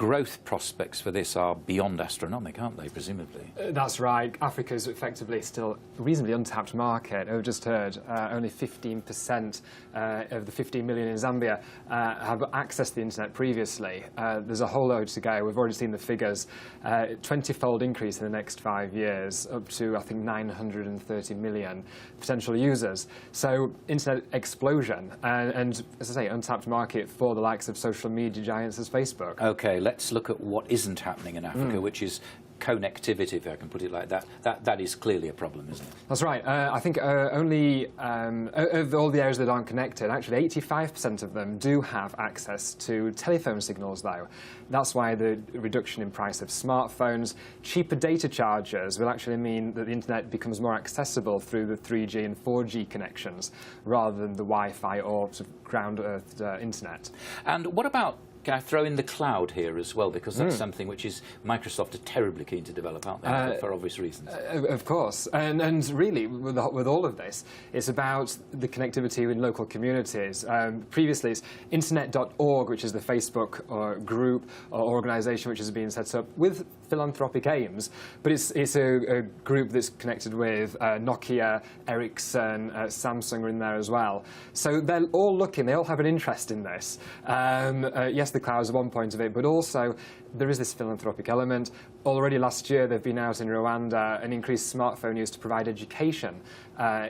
growth prospects for this are beyond astronomical, aren't they, presumably? That's right. Africa's effectively still a reasonably untapped market. I've just heard only 15% of the 15 million in Zambia have accessed the internet previously. There's a whole load to go. We've already seen the figures. 20-fold increase in the next 5 years, up to, I think, 930 million potential users. So internet explosion, and as I say, untapped market for the likes of social media giants as Facebook. OK, let's look at what isn't happening in Africa, which is connectivity, if I can put it like that. That is clearly a problem, isn't it? That's right. I think only of all the areas that aren't connected, actually 85% of them do have access to telephone signals, though. That's why the reduction in price of smartphones, cheaper data charges will actually mean that the internet becomes more accessible through the 3G and 4G connections, rather than the Wi-Fi or sort of ground-earthed internet. And what about, can I throw in the cloud here as well? Because that's something which is Microsoft are terribly keen to develop, aren't they, for obvious reasons? Of course. And really, with all of this, it's about the connectivity in local communities. Previously, it's internet.org, which is the Facebook group or organisation which has been set up with philanthropic aims, but it's a group that's connected with Nokia, Ericsson, Samsung are in there as well. So they're all looking, they all have an interest in this. Yes, the cloud is one point of it, but also there is this philanthropic element. Already last year, they've been out in Rwanda and increased smartphone use to provide education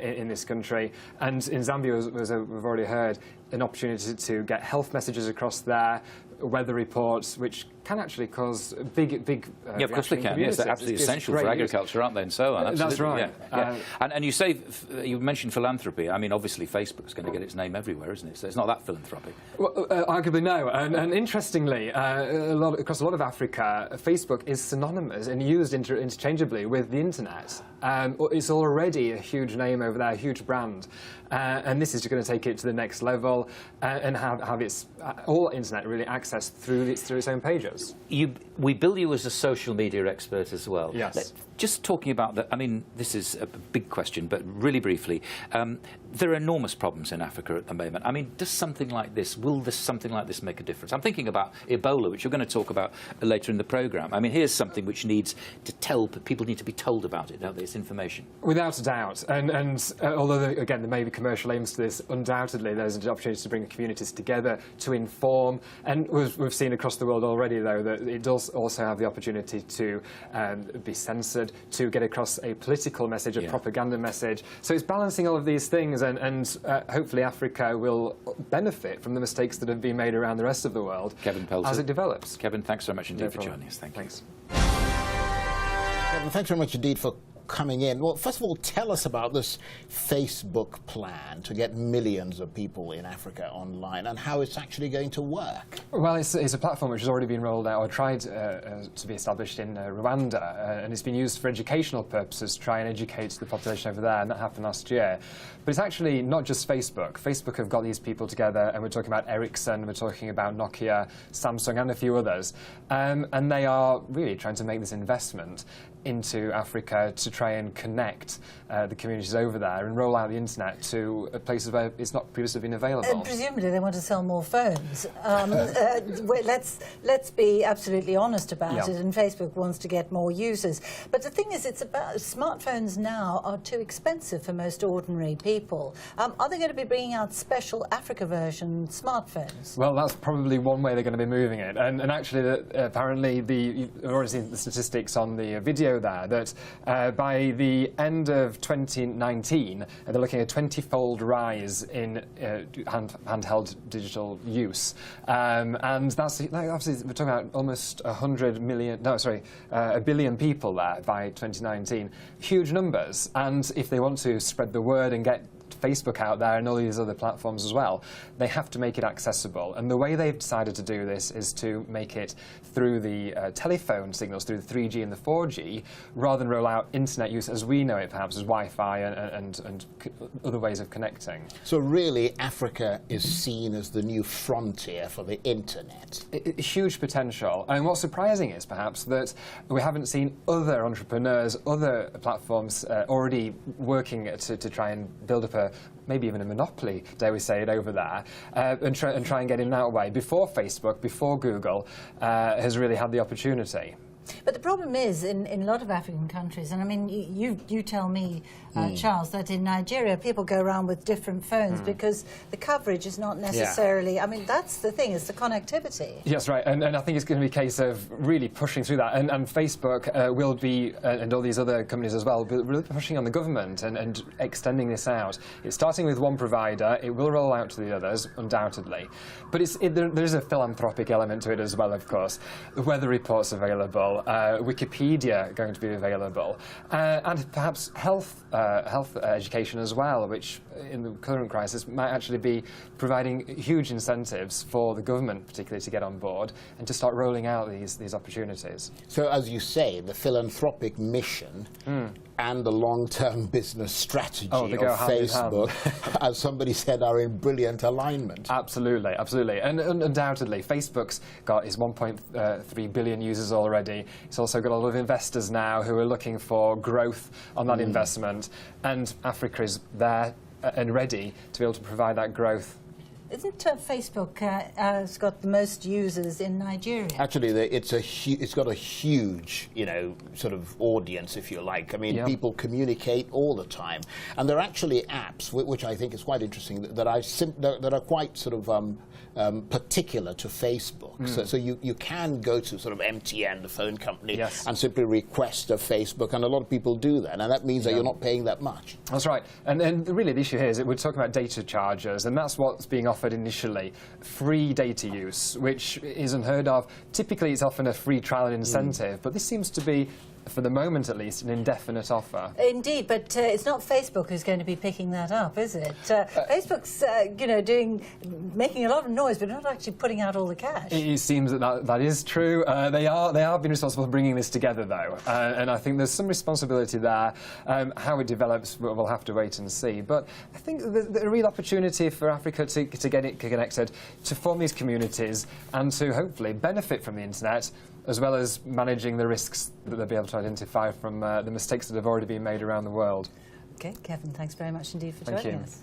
in this country. And in Zambia, as we've already heard, an opportunity to get health messages across there, weather reports, which can actually cause big yeah, of course they can. Yes, they're absolutely essential for agriculture, aren't they, and so on. Absolutely. That's right. Yeah, yeah. And you say, you mentioned philanthropy. I mean, obviously Facebook's going to get its name everywhere, isn't it? So it's not that philanthropic. Well, arguably no. And interestingly, across a lot of Africa, Facebook is synonymous and used interchangeably with the internet. It's already a huge name over there, a huge brand. And this is going to take it to the next level and have its all internet really accessed through its own pages. We bill you as a social media expert as well. Yes. Just talking about that, I mean, this is a big question, but really briefly, there are enormous problems in Africa at the moment. I mean, will something like this make a difference? I'm thinking about Ebola, which you're going to talk about later in the programme. I mean, here's something which needs to people need to be told about it, don't they? It's information. Without a doubt. And although, again, there may be commercial aims to this, undoubtedly there's an opportunity to bring the communities together, to inform. And we've seen across the world already, though, that it does also have the opportunity to be censored, to get across a political message, a propaganda message. So it's balancing all of these things, and hopefully Africa will benefit from the mistakes that have been made around the rest of the world Kevin Pelter, as it develops. Kevin, thanks so much indeed for joining us. Thanks. Kevin, thanks very much indeed for coming in. Well, first of all, tell us about this Facebook plan to get millions of people in Africa online and how it's actually going to work. Well, it's a platform which has already been rolled out or tried to be established in Rwanda, and it's been used for educational purposes to try and educate the population over there, and that happened last year. But it's actually not just Facebook. Facebook have got these people together, and we're talking about Ericsson, we're talking about Nokia, Samsung, and a few others, and they are really trying to make this investment into Africa to try and connect the communities over there and roll out the internet to places where it's not previously been available. Presumably they want to sell more phones. Let's be absolutely honest about it, and Facebook wants to get more users. But the thing is, it's about smartphones now are too expensive for most ordinary people. Are they going to be bringing out special Africa version smartphones? Well, that's probably one way they're going to be moving it. And actually, apparently, you've already seen the statistics on the video there, that by the end of 2019, they're looking at a 20-fold rise in handheld digital use. And that's, obviously, we're talking about almost 1 billion people there by 2019. Huge numbers. And if they want to spread the word and get Facebook out there and all these other platforms as well, they have to make it accessible. And the way they've decided to do this is to make it through the telephone signals, through the 3G and the 4G, rather than roll out internet use as we know it, perhaps, as Wi-Fi and other ways of connecting. So really, Africa is seen as the new frontier for the internet. Huge potential. And what's surprising is, perhaps, that we haven't seen other entrepreneurs, other platforms already working to try and build up maybe even a monopoly, dare we say it, over there, and try and get in that way before Facebook, before Google has really had the opportunity. But the problem is, in a lot of African countries, and I mean, you tell me, Charles, that in Nigeria people go around with different phones because the coverage is not necessarily, I mean, that's the thing, it's the connectivity. Yes, right, and I think it's going to be a case of really pushing through that, and Facebook will be, and all these other companies as well, but really pushing on the government and extending this out. It's starting with one provider, it will roll out to the others, undoubtedly, but there is a philanthropic element to it as well, of course. The weather reports available, Wikipedia going to be available, and perhaps health education as well, which in the current crisis might actually be providing huge incentives for the government particularly to get on board and to start rolling out these opportunities. So as you say, the philanthropic mission and the long-term business strategy of Facebook, as somebody said, are in brilliant alignment. Absolutely, absolutely. And undoubtedly, Facebook's got his 1.3 billion users already. It's also got a lot of investors now who are looking for growth on that investment. And Africa is there and ready to be able to provide that growth. Isn't Facebook has got the most users in Nigeria? Actually, it's got a huge, sort of audience, if you like. I mean, people communicate all the time, and there are actually apps which I think is quite interesting that are quite sort of particular to Facebook. So you can go to sort of MTN, the phone company, and simply request a Facebook, and a lot of people do that, and that means that you're not paying that much. That's right, and really the issue here is that we're talking about data charges, and that's what's being offered initially, free data use, which is unheard of. Typically it's often a free trial and incentive, but this seems to be, for the moment at least, an indefinite offer. Indeed, but it's not Facebook who's going to be picking that up, is it? Facebook's, making a lot of noise, but not actually putting out all the cash. It seems that is true. They have been responsible for bringing this together, though, and I think there's some responsibility there. How it develops, we'll have to wait and see. But I think the real opportunity for Africa to get it connected, to form these communities, and to hopefully benefit from the internet, as well as managing the risks that they'll be able to identify from the mistakes that have already been made around the world. Okay, Kevin, thanks very much indeed for joining us.